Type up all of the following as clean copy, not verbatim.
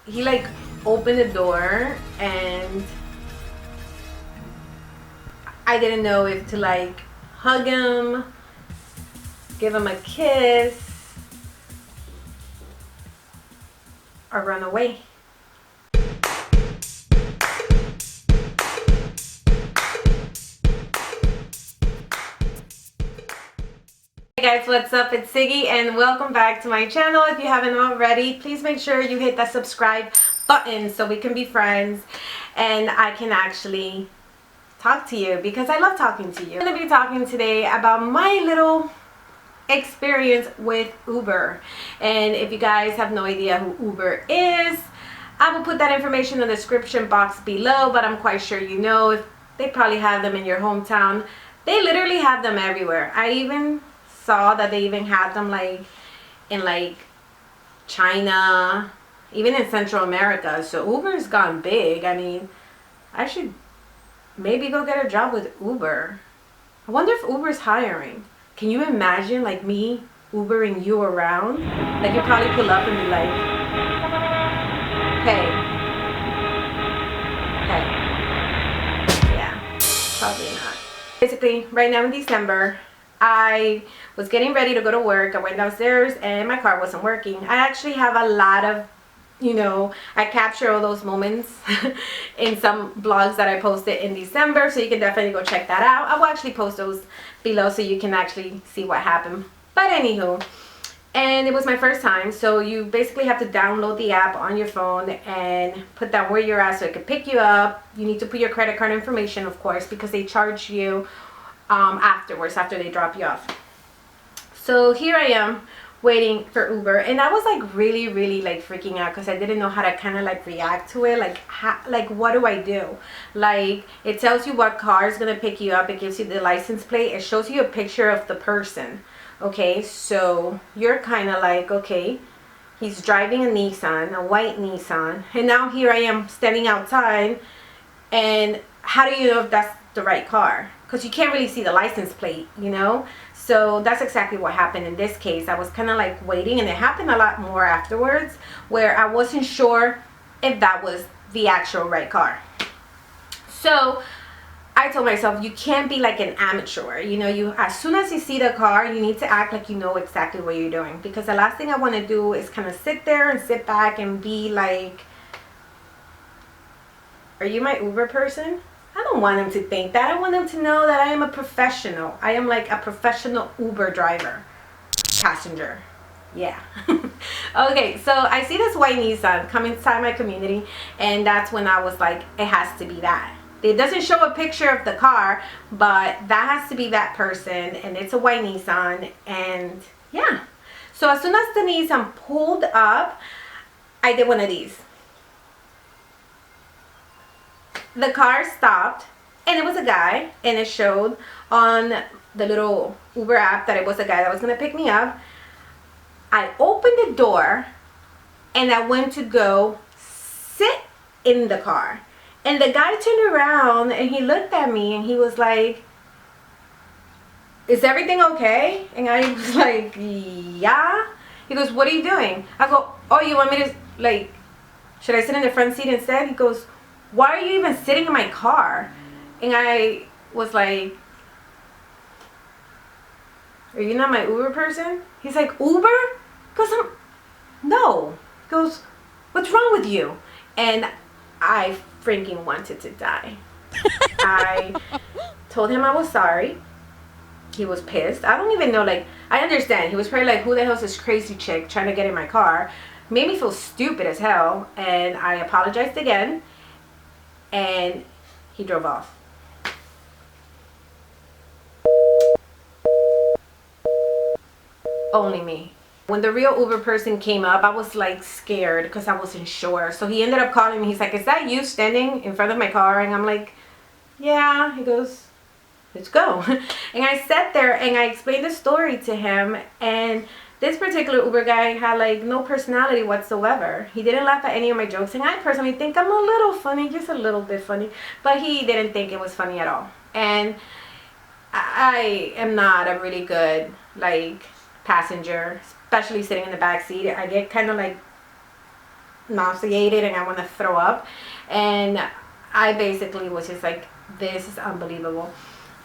he like opened the door and I didn't know if to like hug him, give him a kiss, or run away. Hey guys, what's up? It's Siggy and welcome back to my channel. If you haven't already, please make sure you hit that subscribe button so we can be friends and I can actually talk to you because I love talking to you. I'm going to be talking today about my little experience with Uber. And if you guys have no idea who Uber is, I will put that information in the description box below, but I'm quite sure you know. If they probably have them in your hometown. They literally have them everywhere. I even saw that they even had them like in like China, even in Central America. So Uber's gone big. I mean, I should maybe go get a job with Uber. I wonder if Uber's hiring. Can you imagine like me Ubering you around? Like you probably pull up and be like, hey, yeah, probably not. Basically, right now in December, I was getting ready to go to work. I went downstairs and my car wasn't working. I actually have a lot of, I capture all those moments in some blogs that I posted in December, so you can definitely go check that out. I will actually post those below so you can actually see what happened. But anywho, and it was my first time, so you basically have to download the app on your phone and put down where you're at so it can pick you up. You need to put your credit card information, of course, because they charge you afterwards, after they drop you off. So here I am waiting for Uber, and I was like really like freaking out because I didn't know how to kind of like react to it. Like what do I do? Like, it tells you what car is gonna pick you up. It gives you the license plate. It shows you a picture of the person. Okay, so you're kind of like, okay, he's driving a Nissan, a white Nissan, and now here I am standing outside, and how do you know if that's the right car? Because you can't really see the license plate, So that's exactly what happened in this case. I was kind of like waiting, and it happened a lot more afterwards where I wasn't sure if that was the actual right car. So I told myself, you can't be like an amateur. You as soon as you see the car, you need to act like you know exactly what you're doing, because the last thing I want to do is kind of sit there and sit back and be like, are you my Uber person? I don't want them to think that. I want them to know that I am a professional. I am like a professional Uber driver. Passenger. Yeah. Okay, so I see this white Nissan come inside my community, and that's when I was like, it has to be that. It doesn't show a picture of the car, but that has to be that person, and it's a white Nissan, and yeah. So as soon as the Nissan pulled up, I did one of these. The car stopped, and it was a guy, and it showed on the little Uber app that it was a guy that was going to pick me up. I opened the door, and I went to go sit in the car. And the guy turned around, and he looked at me, and he was like, is everything okay? And I was like, yeah. He goes, what are you doing? I go, oh, you want me to, like, should I sit in the front seat instead? He goes, why are you even sitting in my car? And I was like, are you not my Uber person? He's like, Uber? Because no. He goes, what's wrong with you? And I freaking wanted to die. I told him I was sorry. He was pissed. I don't even know, like, I understand. He was probably like, who the hell is this crazy chick trying to get in my car? Made me feel stupid as hell. And I apologized again. And he drove off. Only me. When the real Uber person came up, I was like scared because I wasn't sure. So he ended up calling me. He's like, is that you standing in front of my car? And I'm like, yeah. He goes, let's go. And I sat there and I explained the story to him, and this particular Uber guy had like no personality whatsoever. He didn't laugh at any of my jokes, and I personally think I'm a little funny, just a little bit funny, but he didn't think it was funny at all. And I am not a really good like passenger, especially sitting in the back seat. I get kind of like nauseated and I want to throw up. And I basically was just like, this is unbelievable.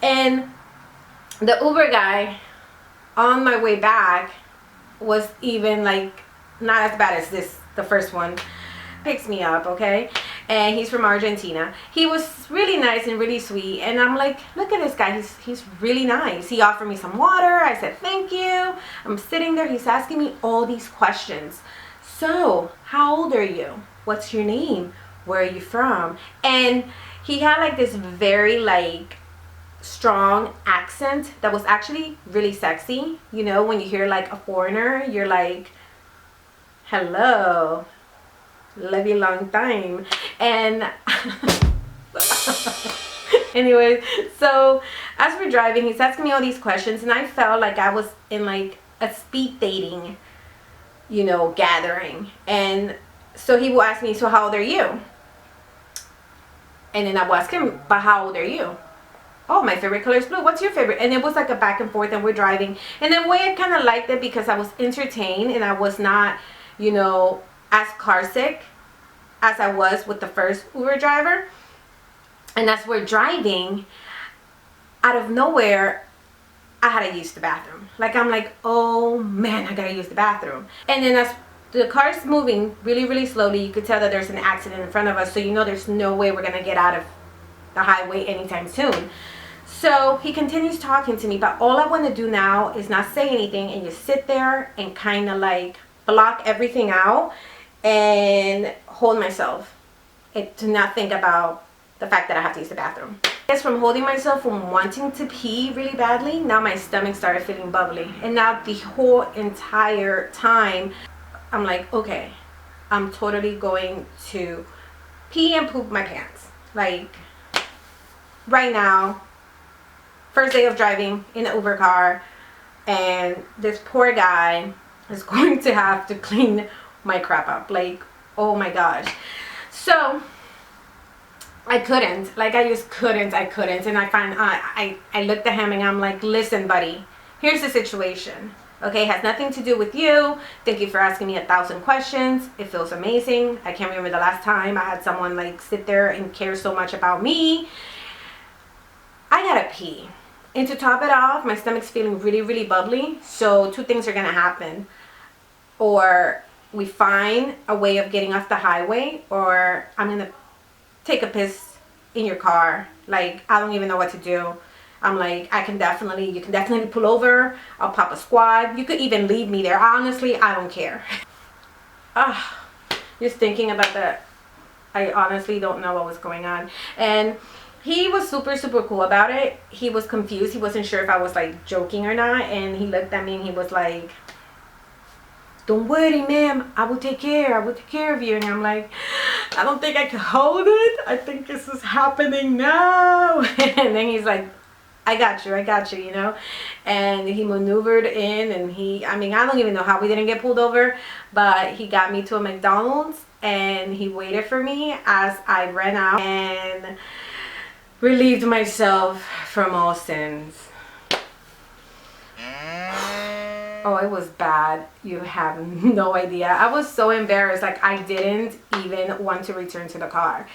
And the Uber guy on my way back was even like not as bad as the first one. Picks me up, okay, and he's from Argentina. He was really nice and really sweet, and I'm like, look at this guy, he's really nice. He offered me some water. I said thank you. I'm sitting there, he's asking me all these questions. So, how old are you? What's your name? Where are you from? And he had like this very like strong accent that was actually really sexy. You know, when you hear like a foreigner, you're like, hello, love you long time. And anyway, so as we're driving, he's asking me all these questions, and I felt like I was in like a speed dating, you know, gathering. And so he will ask me, so how old are you? And then I will ask him, but how old are you? Oh, my favorite color is blue. What's your favorite? And it was like a back and forth, and we're driving. And in a way, I kind of liked it because I was entertained and I was not, you know, as car sick as I was with the first Uber driver. And as we're driving, out of nowhere, I had to use the bathroom. Like, I'm like, oh man, I gotta use the bathroom. And then as the car's moving really, really slowly, you could tell that there's an accident in front of us. So you know there's no way we're gonna get out of the highway anytime soon. So he continues talking to me, but all I want to do now is not say anything and just sit there and kind of like block everything out and hold myself and to not think about the fact that I have to use the bathroom. I guess from holding myself, from wanting to pee really badly, now my stomach started feeling bubbly. And now the whole entire time, I'm like, okay, I'm totally going to pee and poop my pants. Like, right now, first day of driving in an Uber car, and this poor guy is going to have to clean my crap up. Like, oh my gosh. So I couldn't, like, I just couldn't. And I looked at him and I'm like, listen buddy, here's the situation, okay? It has nothing to do with you. Thank you for asking me 1,000 questions. It feels amazing. I can't remember the last time I had someone like sit there and care so much about me. I gotta pee. And to top it off, my stomach's feeling really, really bubbly. So two things are gonna happen. Or we find a way of getting off the highway, or I'm gonna take a piss in your car. Like, I don't even know what to do. I'm like, you can definitely pull over. I'll pop a squad. You could even leave me there. Honestly, I don't care. Just thinking about that, I honestly don't know what was going on. And he was super, super cool about it. He was confused. He wasn't sure if I was like joking or not. And he looked at me and he was like, don't worry, ma'am. I will take care of you. And I'm like, I don't think I can hold it. I think this is happening now. And then he's like, I got you, you know. And he maneuvered in, and I don't even know how we didn't get pulled over, but he got me to a McDonald's and he waited for me as I ran out and relieved myself from all sins. Oh, it was bad. You have no idea. I was so embarrassed. Like, I didn't even want to return to the car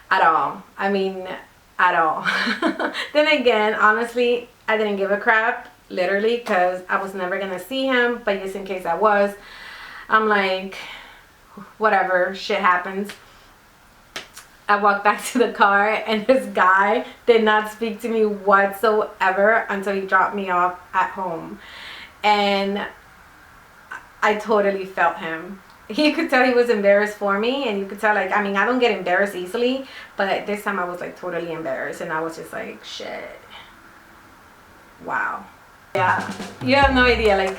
at all. I mean, at all. Then again, honestly, I didn't give a crap, literally, because I was never gonna see him. But just in case I was, I'm like, whatever, shit happens. I walked back to the car, and this guy did not speak to me whatsoever until he dropped me off at home. And I totally felt him. You could tell he was embarrassed for me, and you could tell, like, I don't get embarrassed easily, but this time I was like totally embarrassed, and I was just like, shit. Wow. Yeah, you have no idea, like,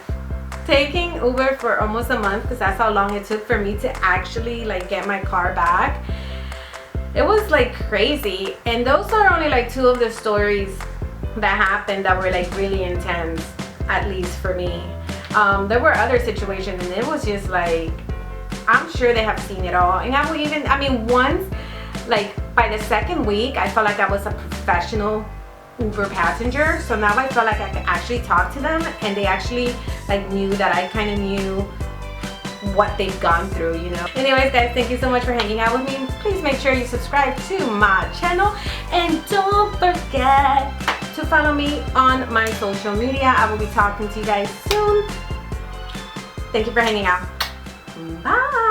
taking Uber for almost a month, because that's how long it took for me to actually like get my car back. It was like crazy. And those are only like two of the stories that happened that were like really intense, at least for me. There were other situations, and it was just like, I'm sure they have seen it all. And I would even, once, like by the second week, I felt like I was a professional Uber passenger. So now I felt like I could actually talk to them, and they actually like knew that I kind of knew what they've gone through, you know. Anyways guys, thank you so much for hanging out with me. Please make sure you subscribe to my channel and don't forget to follow me on my social media. I will be talking to you guys soon. Thank you for hanging out. Bye.